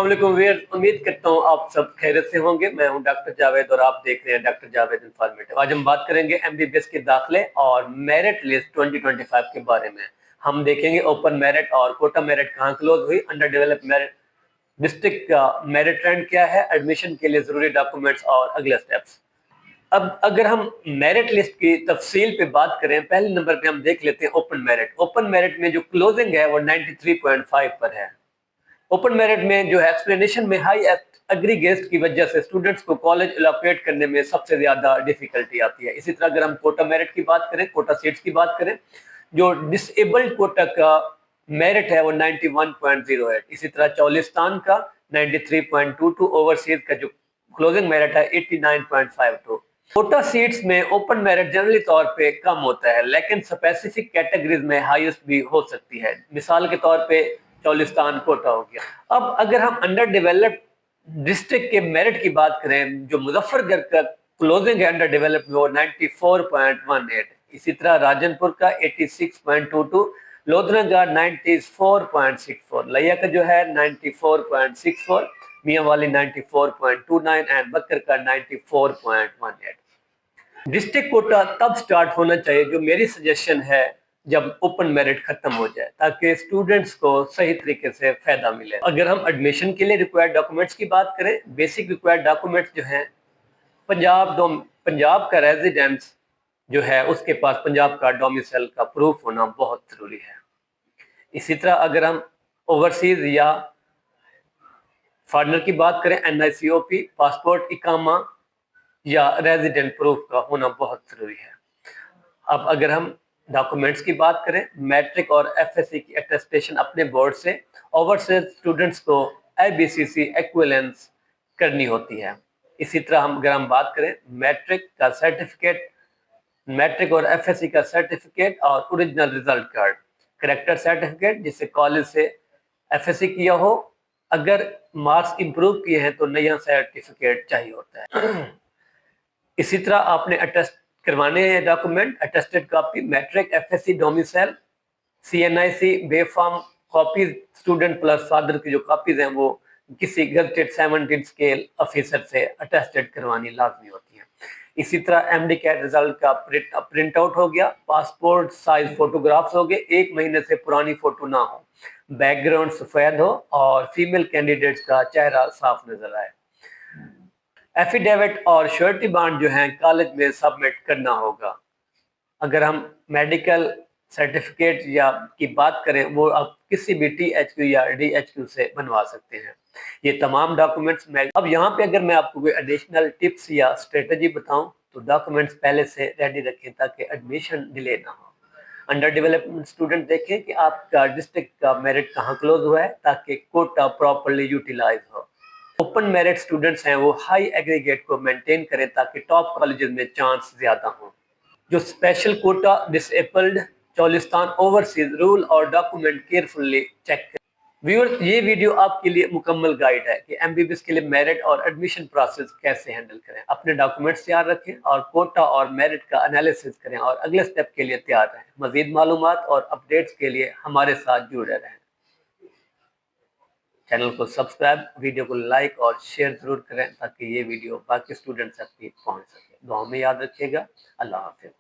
अस्सलामुअलैकुम व्यूअर्स, उम्मीद करता हूँ आप सब खैरियत से होंगे। मैं हूं डॉक्टर जावेद और आप देख रहे हैं डॉक्टर जावेद इंफॉर्मेटिव। आज हम बात करेंगे एमबीबीएस के दाखिले और मेरिट लिस्ट 2025 के बारे में। हम देखेंगे ओपन मेरिट और कोटा मेरिट कहाँ क्लोज हुई, अंडर डेवलप मेरिट डिस्ट्रिक्ट का मेरिट ट्रेंड क्या है, एडमिशन के लिए जरूरी डॉक्यूमेंट्स और अगले स्टेप्स। अब अगर हम मेरिट लिस्ट की तफसील पे बात करें, पहले नंबर पे हम देख लेते हैं ओपन मेरिट। ओपन मेरिट में जो क्लोजिंग है वो 93.5 पर है। ओपन मेरिट में जो है एक्सप्लेनेशन में हाई एग्रीगेट की वजह से स्टूडेंट्स को कॉलेज एलोकेट करने में सबसे ज्यादा डिफिकल्टी आती है। इसी तरह अगर हम कोटा मेरिट की बात करें, कोटा सीट्स की बात करें, जो डिसेबल्ड कोटा का मेरिट है वो 91.08। इसी तरह चौलिस्तान का 93.22, ओवरसीज का जो क्लोजिंग मेरिट है 89.52। कोटा सीट्स में ओपन मेरिट जनरली तौर पे कम होता है, लेकिन स्पेसिफिक कैटेगरीज में हाईएस्ट भी हो सकती है। मिसाल के तौर पे चौलिस्तान कोटा हो गया। अब अगर हम अंडर डेवलप्ड डिस्ट्रिक्ट के मेरिट की बात करें, जो मुजफ्फरगढ़ का क्लोजिंग है अंडर डेवलप्ड वो 94.18। इसी तरह राजनपुर का 86.22, लोधनागार 94.64, लिया का जो है 94.64, मियां वाली 94.29 एंड बकर का 94.18। डिस्ट्रिक्ट कोटा तब स्टार्ट होना चाहिए, जो मेरी सजेशन है, जब ओपन मेरिट खत्म हो जाए, ताकि स्टूडेंट्स को सही तरीके से फायदा मिले। अगर हम एडमिशन के लिए रिक्वायर्ड डॉक्यूमेंट्स की बात करें, बेसिक रिक्वायर्ड डॉक्यूमेंट्स जो हैं, पंजाब का रेजिडेंस जो है उसके पास पंजाब का डोमिसाइल का प्रूफ होना बहुत जरूरी है। इसी तरह अगर हम ओवरसीज या फॉरनर की बात करें, NICOP, पासपोर्ट, इकामा या रेजिडेंट प्रूफ का होना बहुत जरूरी है। अब अगर हम डॉक्यूमेंट्स की बात करें, मैट्रिक और FSC की अटेस्टेशन अपने बोर्ड से ओवरसीज स्टूडेंट्स को IBCC एक्विवेलेंस करनी होती है। इसी तरह अगर हम बात करें मैट्रिक का सर्टिफिकेट, मैट्रिक और FSC का सर्टिफिकेट और original result card, character certificate जिसे कॉलेज से FSC किया हो, अगर मार्क्स इंप्रूव किए हैं तो नया सर्टिफिकेट चाहिए होता है। इसी तरह आपने अटेस्ट करवाने हैं document, attested copy, matric, FSC domicile, CNIC B form copies, student plus father की जो कॉपीज हैं वो किसी गजटेड 17 स्केल ऑफिसर से अटेस्टेड करवानी लाजमी होती है। इसी तरह MD कैट रिजल्ट का प्रिंट आउट हो गया, पासपोर्ट साइज फोटोग्राफ्स हो गए, 1 महीने से पुरानी फोटो ना हो, बैकग्राउंड सफेद हो और फीमेल कैंडिडेट्स का चेहरा साफ नजर आए। एफिडेविट और श्योरिटी बॉन्ड जो है कॉलेज में सबमिट करना होगा। अगर हम मेडिकल सर्टिफिकेट या की बात करें, वो आप किसी भी THQ या DHQ से बनवा सकते हैं। ये तमाम डॉक्यूमेंट्स में अब यहाँ पे अगर मैं आपको कोई एडिशनल टिप्स या स्ट्रेटजी बताऊं, तो डॉक्यूमेंट्स पहले से रेडी रखें ताकि एडमिशन डिले ना हो। अंडर डेवलपमेंट स्टूडेंट देखें कि आपका डिस्ट्रिक्ट का मेरिट कहाँ क्लोज हुआ है, ताकि कोटा प्रॉपर्ली यूटिलाइज हो। ओपन मेरिट स्टूडेंट्स हैं वो हाई एग्रीगेट को मेंटेन करें ताकि टॉप कॉलेजेस में चांस ज्यादा हो। जो special Kota, disabled, Cholistan, overseas rule और डॉक्यूमेंट केयरफुली चेक करें। व्यूअर्स, ये वीडियो आपके लिए मुकम्मल गाइड है कि MBBS के लिए मेरिट और एडमिशन प्रोसेस कैसे हैंडल करें। अपने डॉक्यूमेंट्स तैयार रखें और कोटा और मेरिट का एनालिसिस करें और अगले स्टेप के लिए तैयार रहें। मजीद मालूमात और अपडेट्स के लिए हमारे साथ जुड़े रहें। चैनल को सब्सक्राइब, वीडियो को लाइक और शेयर जरूर करें ताकि ये वीडियो बाकी स्टूडेंट्स तक भी पहुंच सके। दुआ में याद रखिएगा। अल्लाह हाफिज।